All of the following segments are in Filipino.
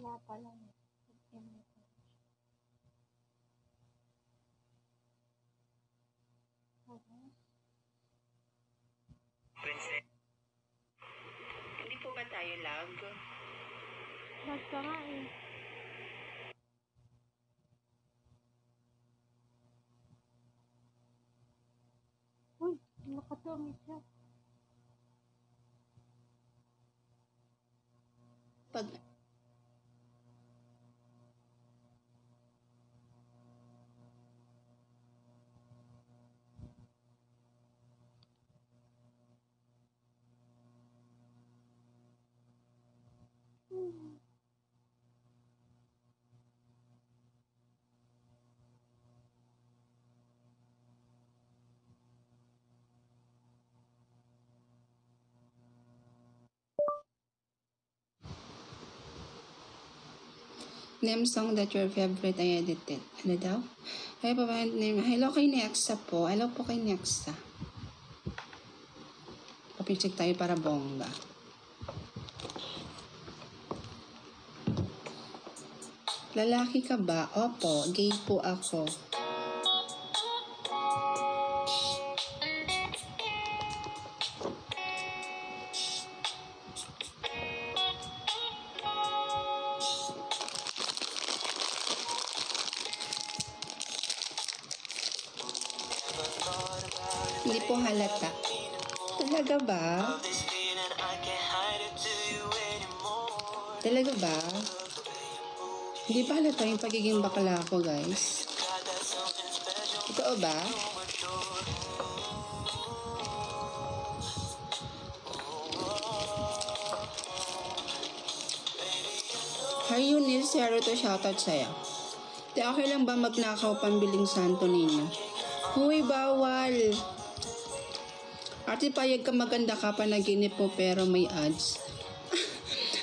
wala pala niya. Princess. Hindi po ba tayo lag? Lag ka nga eh. Uy, nakatumi siya. Pag name song that your favorite I edited. Ano daw? Ay, name. Hello kay Nexa po. Hello po kay Nexa. Papicheck tayo para bongga. Lalaki ka ba? Opo, gay po ako. Hindi po halata. Talaga ba? Talaga ba? Hindi ba halata yung pagiging bakla ko, guys? Totoo ba? Hi, Eunice. Zero to shoutout sa'yo. Di okay lang ba magnakaw pambiling santo ninyo? Huy, bawal! Ate, payag ka maganda ka, panaginip mo pero may ads.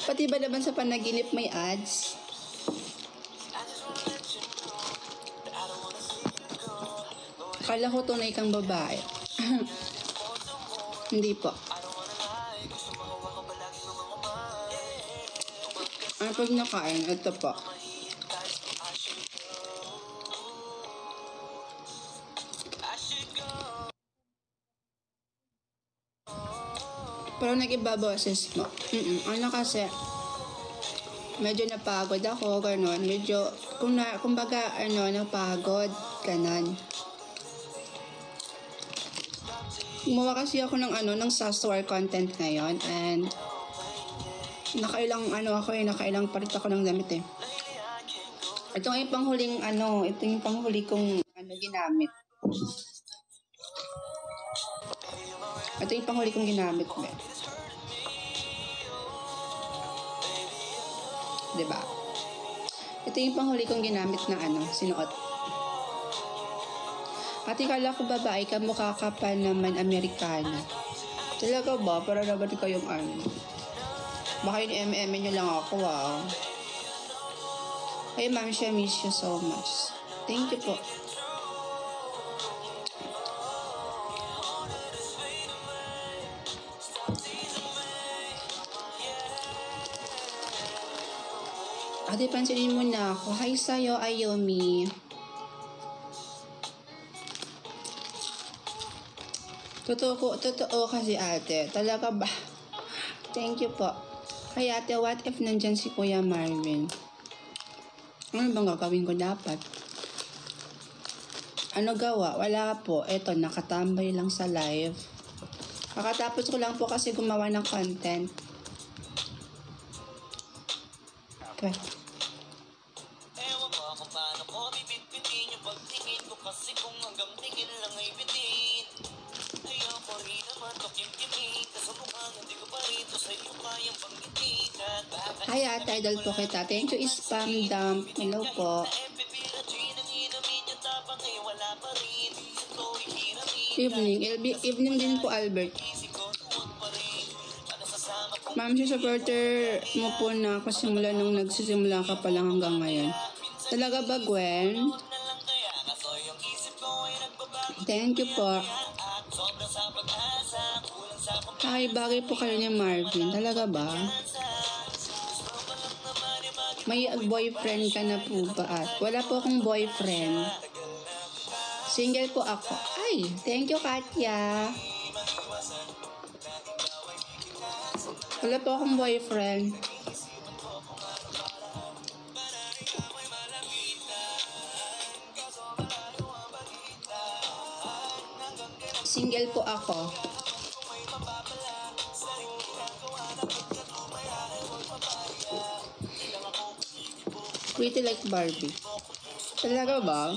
Pati ba naman sa panaginip may ads? Akala ko tunay kang babae. Hindi po. Ano pag nakain? Ito po. Pero nag-iba boses mo. Ano kasi, medyo napagod ako, gano'n. Medyo, kumbaga, napagod, gano'n. Gumawa kasi ako ng software content ngayon, and nakailang palit ako ng damit eh. Ito yung panghuli kong ginamit. Ito yung panghuli kong ginamit ko eh. Diba? Ito yung panghuli kong ginamit na sinuot. Ate, kala ko babae ka, mukha ka pa naman Amerikana. Talaga ba? Para naman kayong baka yung nyo lang ako Hey, ma'am, I miss you so much. Thank you po. Ate, pansinin mo na ako. Hi sa'yo, Ayomi. Totoo kasi ate. Talaga ba? Thank you po. Kaya ate, what if nandyan si Kuya Marvin? Ano bang gagawin ko dapat? Ano gawa? Wala po. Eto, nakatambay lang sa live. Kakatapos ko lang po kasi gumawa ng content. Okay. Ewan ko kung paano ko bibitbitin yung pagtingin ko kasi kung hanggang tingin lang ay bitin. Ayoko rin naman to kim-kimin kasi mukhang hindi ko pa rito sa iyo kayang panggitin. Hi ate, idol po kita. Thank you, Spam Dump. Hello po. Evening din po, Albert. Ma'am, si supporter mo po na ako simula nung nagsisimula ka pa lang hanggang ngayon. Talaga ba, Gwen? Thank you po. Ay, bagay po kayo ni Marvin. Talaga ba? May boyfriend ka na po ba at? Wala po akong boyfriend. Single po ako. Ay, thank you, Katya. Wala po akong boyfriend. Single po ako. Pretty like Barbie. Talaga ba?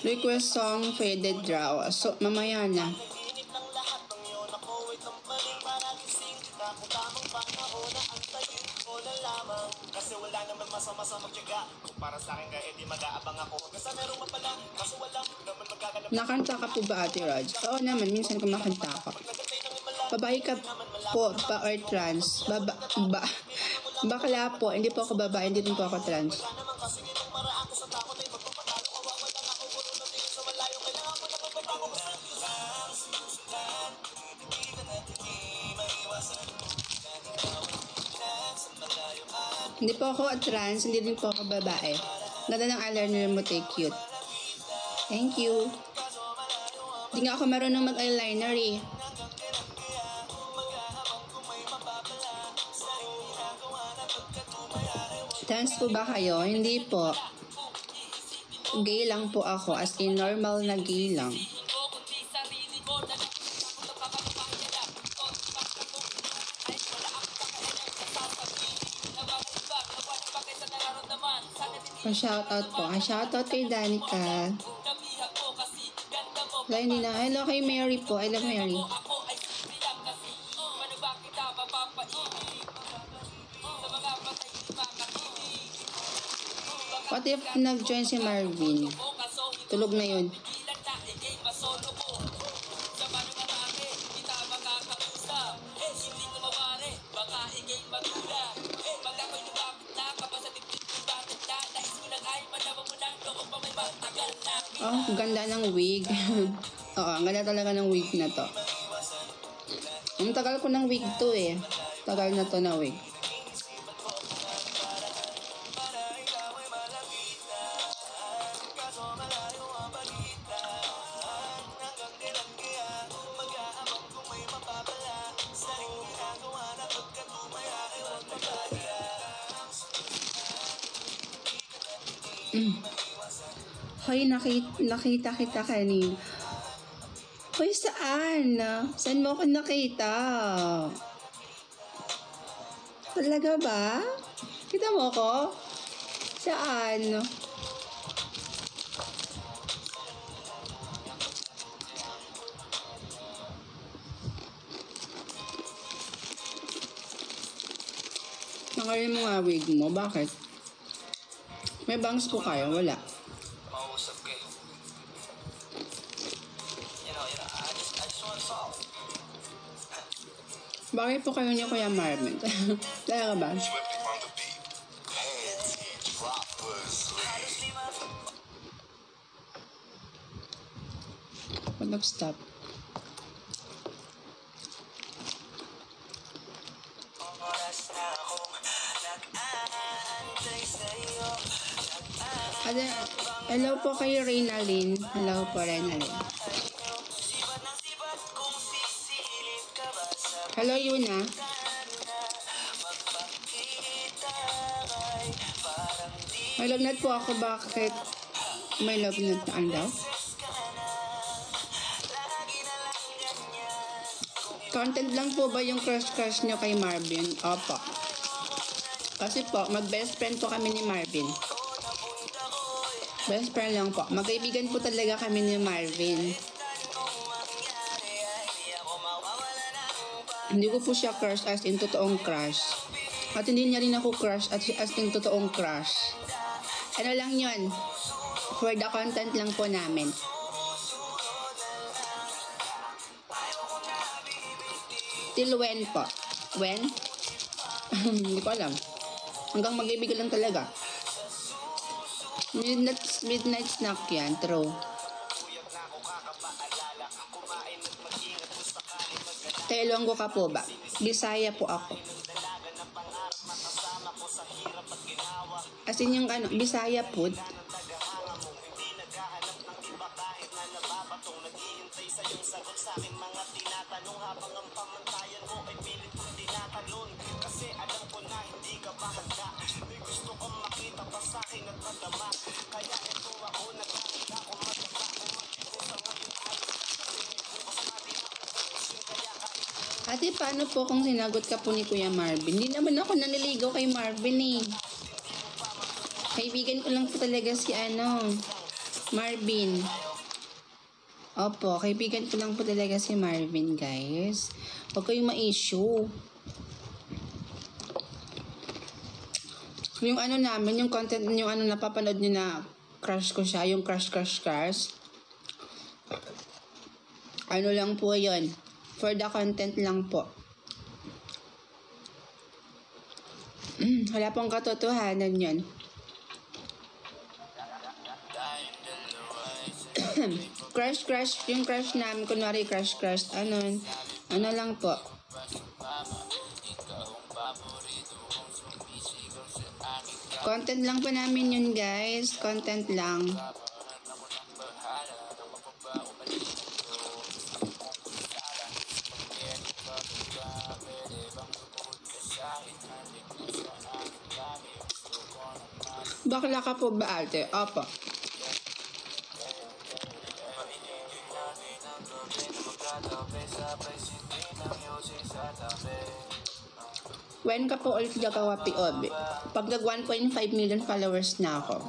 Request song Faded Draw. So, mamaya na. Kasi wala naman masama-masa magtiyaga. Kung para sa akin kaya di mag-aabang ako. Kasi meron man pala, kaso wala naman magaganap. Nakanta ka po ba, Ate Raj? Oo naman, minsan kumakanta ako. Babae ka po ba or trans? Bakla po, hindi po ako babae, hindi din po ako trans. Hindi po ako trans, hindi din po ako babae. Ganda ng eyeliner mo, take cute. Thank you. Hindi nga ako marunong mag-eyeliner eh. Trans po ba kayo? Hindi po. Gay lang po ako, as in normal na gay lang. Pa-shoutout po. Shoutout kay Danica. Wala, hindi na. Hello kay Mary po. I love Mary. What if nag-join si Marvin? Tulog na yun. Oh, ganda ng wig. Oo, ang ganda talaga ng wig na to. Ang tagal ko ng wig to eh. Tagal na to na wig. Hoy, nakita kita kanina. Hoy, saan? Saan mo ako nakita? Talaga ba? Kita mo ako? Saan? Nakarin mo nga wig mo. Bakit? May bangs po kayo? Wala. Mausap kayo. I just want to solve. Bakit po kayo niya Kuya Marvin? Talaga ba? Stop. Hello po kay Reynalyn. Hello po, Reynalyn. Hello, Yuna. May lagnat po ako. Bakit may lagnat na daw? Content lang po ba yung crush nyo kay Marvin? Opo. Kasi po, mag-best friend po kami ni Marvin. Best friend lang po. Magkaibigan po talaga kami ni Marvin. Hindi ko po siya crush as in totoong crush. At hindi niya rin ako crush as in totoong crush. Ano lang yun? For the content lang po namin. Till when po? When? Hindi ko alam. Hanggang mag-ibig lang talaga. Midnight snack yan, true. Tailonggo ka po ba? Bisaya po ako. As in yung ano, Bisaya po. Ate, paano po kung sinagot ka po ni Kuya Marvin? Hindi naman ako naniligaw kay Marvin eh. Kaibigan ko lang po talaga si Marvin. Opo, kaibigan ko lang po talaga si Marvin, guys. Huwag kayong ma-issue. Yung namin, yung content, yung napapanood nyo na crush ko siya, yung crush. Lang po yon. For the content lang po. Wala pong katotohanan yun. Crush, yung crush namin, kunwari crush, ano lang po. Content lang po namin yun, guys. Content lang. Bakla ka po ba, ate? Opo. When ka po ulit gagawa POV? Pag nag 1.5 million followers na ako.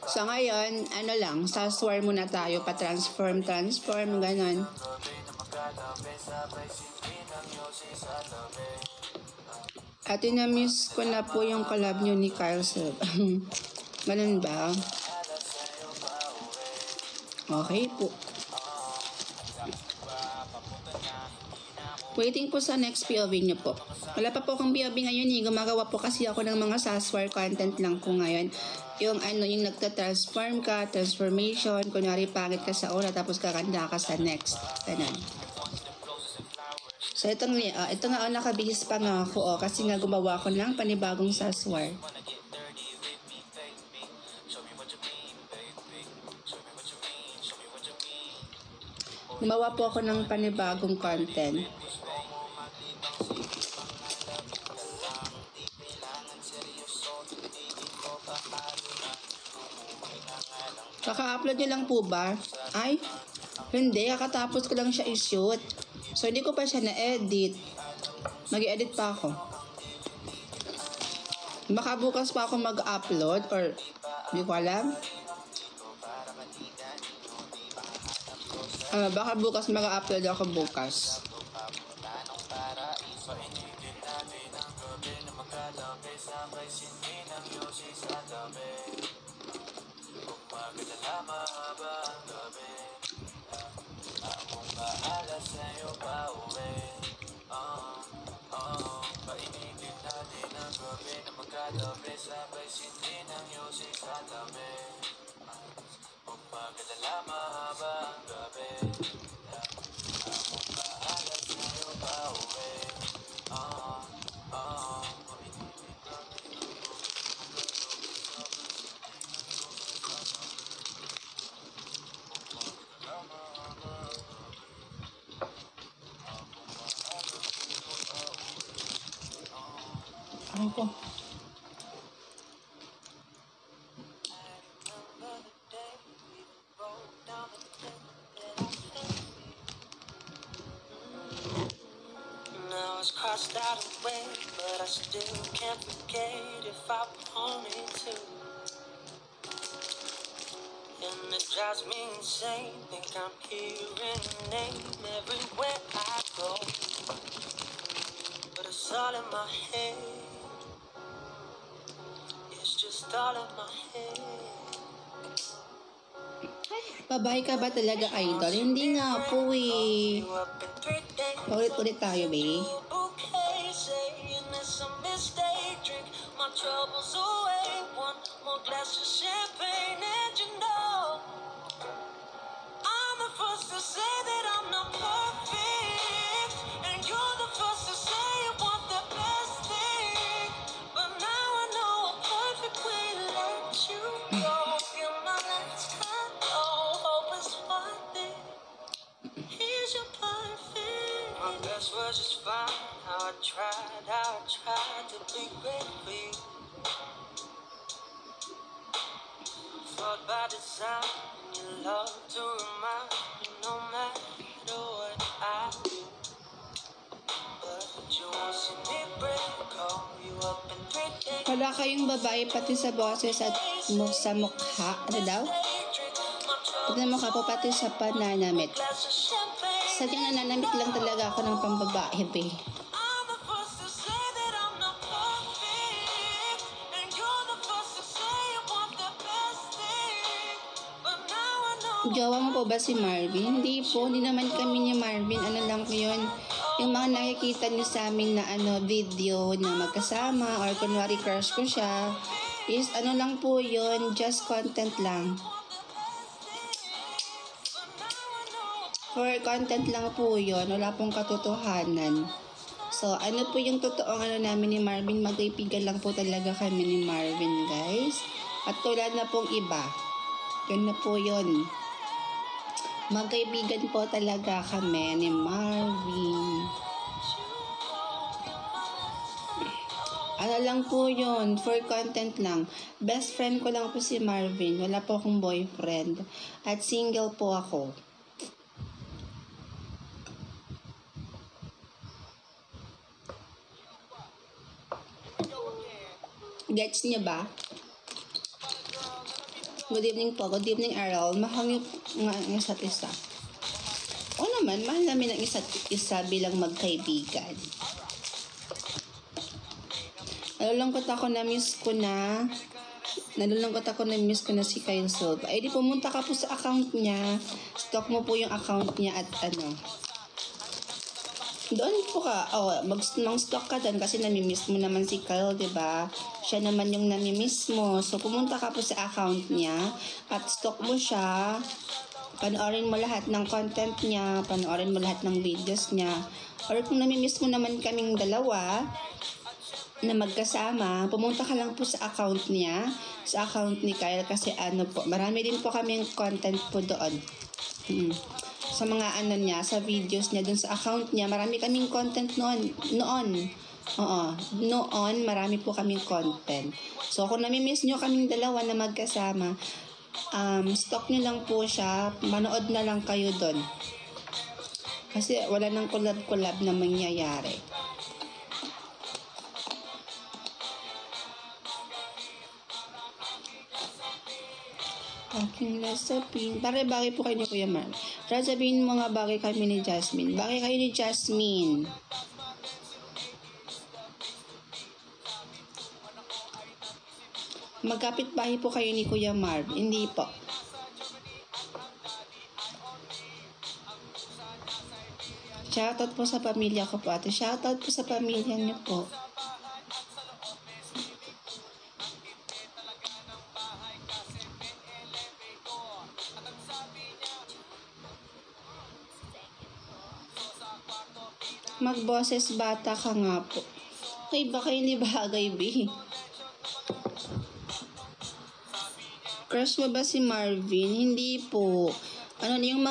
So ngayon, saswar muna tayo, pa-transform, ganon. Ate, na-miss ko na po yung collab nyo ni Kyle Silva. Ganun ba? Okay po. Waiting po sa next POV nyo po. Wala pa po akong POV ngayon eh. Gumagawa po kasi ako ng mga saswar content lang po ngayon. Yung yung nagta-transform ka, transformation, kunwari pangit ka sa una tapos kakanda ka sa next. Ganun. So ito nga nakabihis pa nga ako kasi nga gumawa ako ng panibagong saswar. Gumawa po ako ng panibagong content. Kaka-upload nyo lang po ba? Ay, hindi. Kakatapos ko lang siya i-shoot. So, hindi ko pa siya na-edit. Mag-edit pa ako. Baka bukas pa ako mag-upload or hindi ko alam. Baka bukas mag-upload ako bukas. Ako. Now it's crossed out of way, but I still can't forget if I wanted to. And it drives me insane, think I'm hearing your name everywhere I go. But it's all in my head. It's just all in my head. Babae ka ba talaga, idol? Hindi nga po eh. Ulit-ulit tayo, babe. Okay, saying it's a mistake. Drink my troubles away one more a glass of champagne, and you know I'm the first to say that I'm not perfect, and you're the first to say you want the best thing. But now I know a perfect way to let you go. You're my last hello, hope is one thing. Here's your perfect. My best was just fine. How I tried to be great for you. Thought by design, you love to remind me no matter what I do. But you won't see me break, call you up in 3 days. Wala kayong babae pati sa boses at sa mukha. Ano daw? Pati sa mukha po pati sa pananamit. Glass of champagne. Sadyang nananamit lang talaga ako ng pambabae, be. I'm the first to say that I'm not perfect, and you're the first to say you want the best thing. But now I know. Jowa mo po ba si Marvin? Hindi po, hindi naman kami ni Marvin. Ano lang po yun? Yung mga nakikita niyo sa amin na video na magkasama or kunwari crush ko siya is ano lang po yun, just content lang. For content lang po yun, wala pong katotohanan. So, ano po yung totoong namin ni Marvin? Magkaibigan lang po talaga kami ni Marvin, guys. At tulad na pong iba. Yun na po yun. Magkaibigan po talaga kami ni Marvin. Ano lang po yun, for content lang. Best friend ko lang po si Marvin. Wala po akong boyfriend. At single po ako. Gets niyo ba? Good evening po. Good evening, Errol. Mahal niyo nga ang isa't isa. O naman, mahal namin ang isa't isa bilang magkaibigan. Nalulungkot ako na miss ko na si Kyle Silva. Ay, di pumunta ka po sa account niya. Stalk mo po yung account niya at doon po ka, mag-stalk ka doon kasi namimiss mo naman si Kyle, diba? Siya naman yung namimiss mo. So, pumunta ka po sa account niya at stalk mo siya. Panoorin mo lahat ng content niya, panoorin mo lahat ng videos niya. Or kung namimiss mo naman kaming dalawa na magkasama, pumunta ka lang po sa account niya, sa account ni Kyle kasi marami din po kaming content po doon. Sa mga niya, sa videos niya, dun sa account niya, marami kaming content noon. Noon, marami po kaming content. So, kung namimiss nyo kaming dalawa na magkasama, stalk nyo lang po siya, manood na lang kayo doon. Kasi wala nang collab-collab na mangyayari. Aking lasapin. Bagay po kayo ni Kuya Mark. Sabihin mo nga bagay kami ni Jasmine. Bagay kayo ni Jasmine. Magkapit bahay po kayo ni Kuya Mark. Hindi po. Shoutout po sa pamilya ko po ate. Shoutout po sa pamilya niyo po. Magboses bata ka nga po. Ay, baka hindi bagay, B. Crush mo ba si Marvin? Hindi po. Yung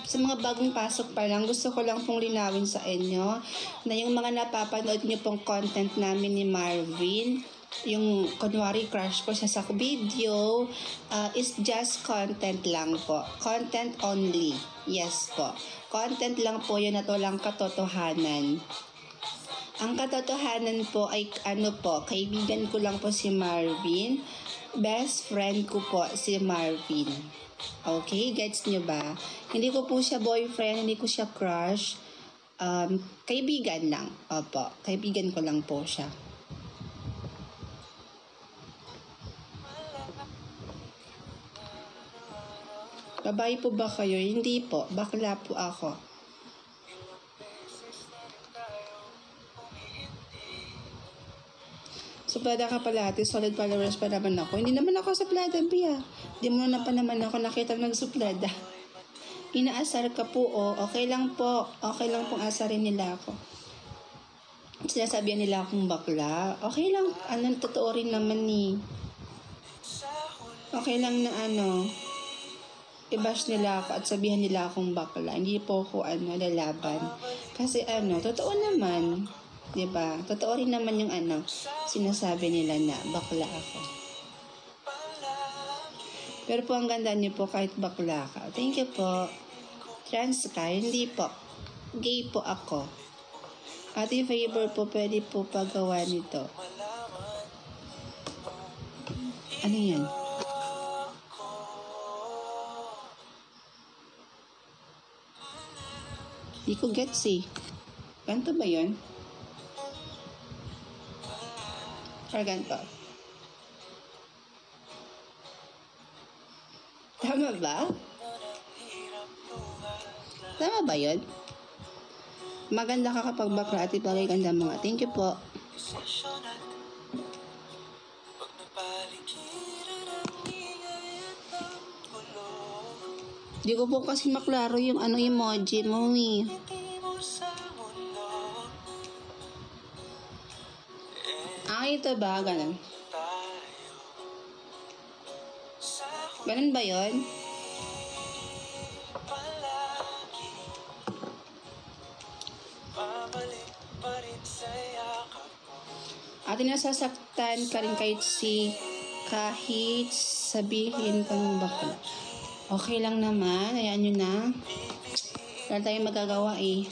sa mga bagong pasok pa lang, gusto ko lang pong linawin sa inyo na yung mga napapanood niyo pong content namin ni Marvin, yung kunwari crush ko siya sa video, is just content lang po. Content only. Yes po. Content lang po yun at walang katotohanan. Ang katotohanan po ay kaibigan ko lang po si Marvin. Best friend ko po si Marvin. Okay, gets nyo ba? Hindi ko po siya boyfriend, hindi ko siya crush. Kaibigan lang. Opo, kaibigan ko lang po siya. Babae po ba kayo? Hindi po. Bakla po ako. So, Suplada ka pala ate, solid followers pa naman ako. Hindi naman ako suplada, Bia. Hindi mo na pa naman ako nakita nagsuplada. Inaasar ka po, oh. Okay lang po. Okay lang pong asarin nila ako. Sinasabihan nila akong bakla. Okay lang. Totoo rin naman ni. Okay lang na i-bash nila ako at sabihan nila akong bakla. Hindi po ako lalaban. Kasi totoo naman. Diba? Totoo rin naman yung sinasabi nila na bakla ako. Pero po ang ganda niyo po kahit bakla ka. Thank you po. Trans ka? Hindi po. Gay po ako. Ate, favor po, pwede po pagawa nito. Ano yan? Di ko gets eh. Ganto ba yun? Or ganto? Tama ba? Tama ba yun? Maganda ka kapag bakla at ipagay ganda mga. Thank you po. Di ko po kasi maklaro yung emoji mo eh. Ito ba? Ganun. Ganun ba yun? At nasasaktan ka rin kahit sabihin kang bakla. Okay lang naman. Ayan nyo na. Wala tayong magagawa eh.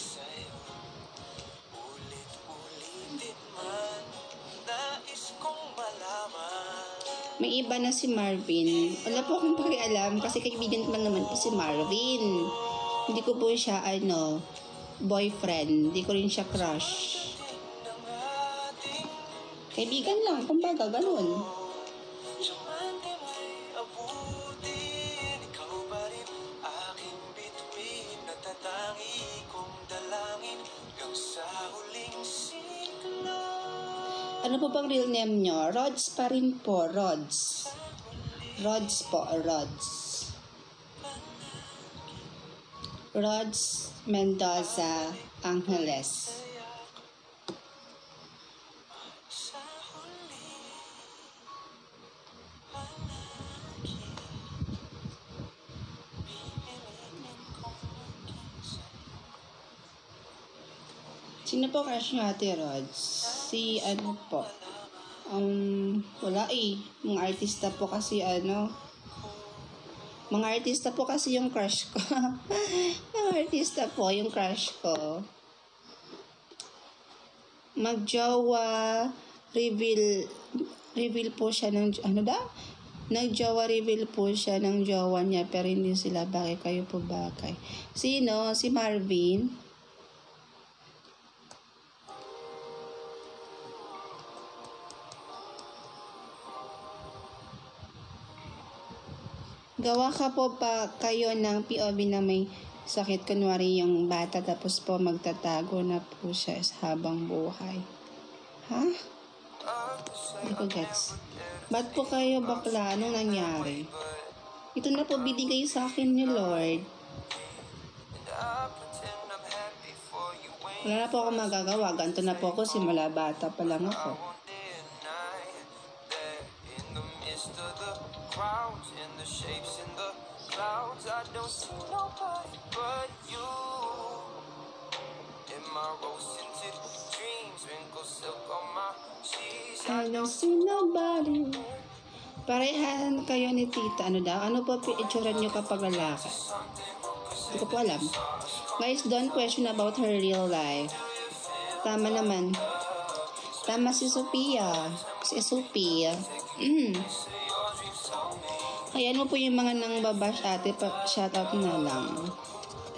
May iba na si Marvin. Wala po akong pakialam kasi kaibigan ko lang naman po si Marvin. Hindi ko po siya boyfriend. Hindi ko rin siya crush. Kaibigan lang, kumbaga, ganun. Ano po bang real name nyo? Rods pa rin po, Rods. Rods po, Rods. Rods Mendoza Angeles. Sino po crush nyo, Ate Rods? Si po? Wala eh. Mga artista po kasi Mga artista po kasi yung crush ko. Mga artista po yung crush ko. Magjowa reveal po siya ng Nagjowa reveal po siya ng jowa niya pero hindi sila bagay. Kayo po bagay. Sino? Si Marvin? Gawa ka po pa kayo ng POV na may sakit, kunwari yung bata tapos po magtatago na po siya habang buhay. Ha? Hindi ko gets. Ba't po kayo bakla? Anong nangyari? Ito na po binigay sa akin ni Lord. Wala na po ako magagawa. Ganto na po ako, simula bata pa lang ako. I don't see nobody. Parehan kayo ni tita. Ano daw? Ano po itsura nyo kapag lalaki? Hindi ko po alam. Guys, don't question about her real life. Tama naman. Tama si Sophia. Si Sophia. Ayan mo po yung mga nang babash ate. Shoutout na lang.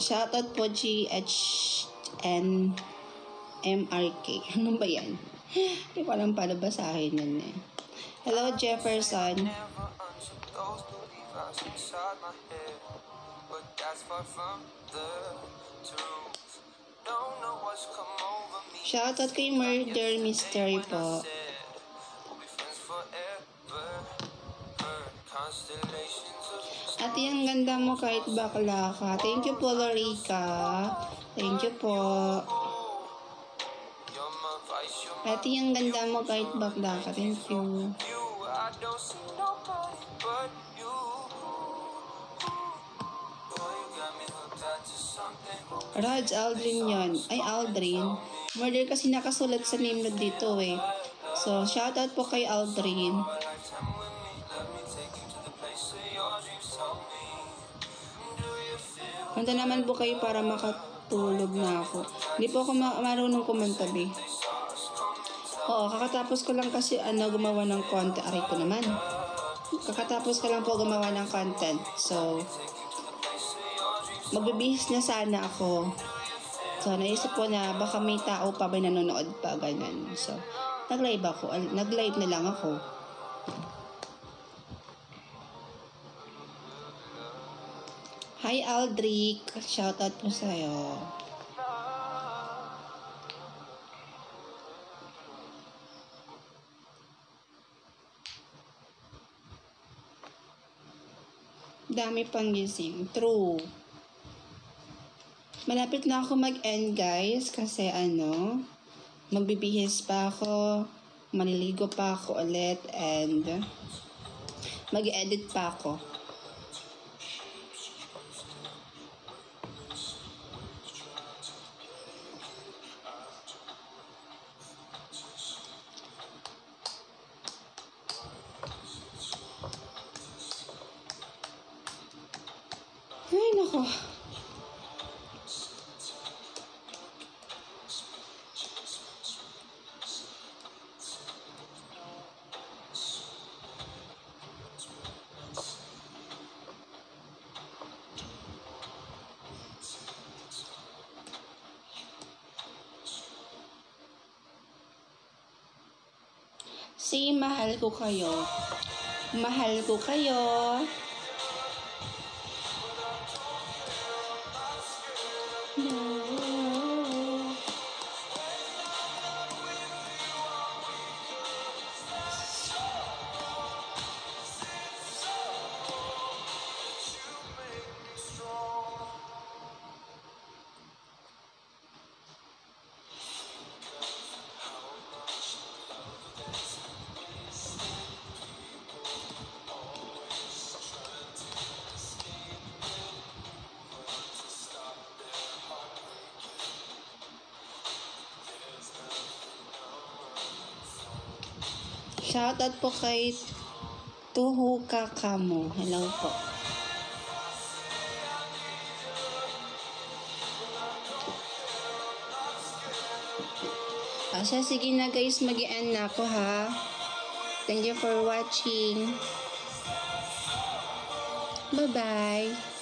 Shoutout po GHNMRK. Ano ba yan? Hindi ko alam paano basahin yan eh. Hello Jefferson. Shoutout kay Murder Mystery po. Ate, ang ganda mo kahit bakla ka. Thank you po, Lorica. Thank you po. Ate, ang ganda mo kahit bakla ka. Thank you. Raj, Aldrin yun. Ay, Aldrin. Murder kasi nakasulat sa name na dito eh. So, shoutout po kay Aldrin. Punta naman po kayo para makatulog na ako. Hindi po ako marunong kumantabi. Oo, kakatapos ko lang kasi gumawa ng content. Aray ko naman. Kakatapos ko lang po gumawa ng content. So, magbibihis na sana ako. So, naisip ko na baka may tao pa ba nanonood pa, ganyan. So, nag-live ako. Nag-live na lang ako. Hi, Aldric. Shoutout po sa'yo. Dami pang gising. True. Malapit na ako mag-end, guys. Kasi magbibihis pa ako. Maliligo pa ako ulit. And mag-edit pa ako. Ay, nako. Say, mahal ko kayo. Mahal ko kayo. Shoutout po kay Tuhu Kakamo. Hello po. Sige na guys, mag-i-end na ako ha. Thank you for watching. Bye-bye.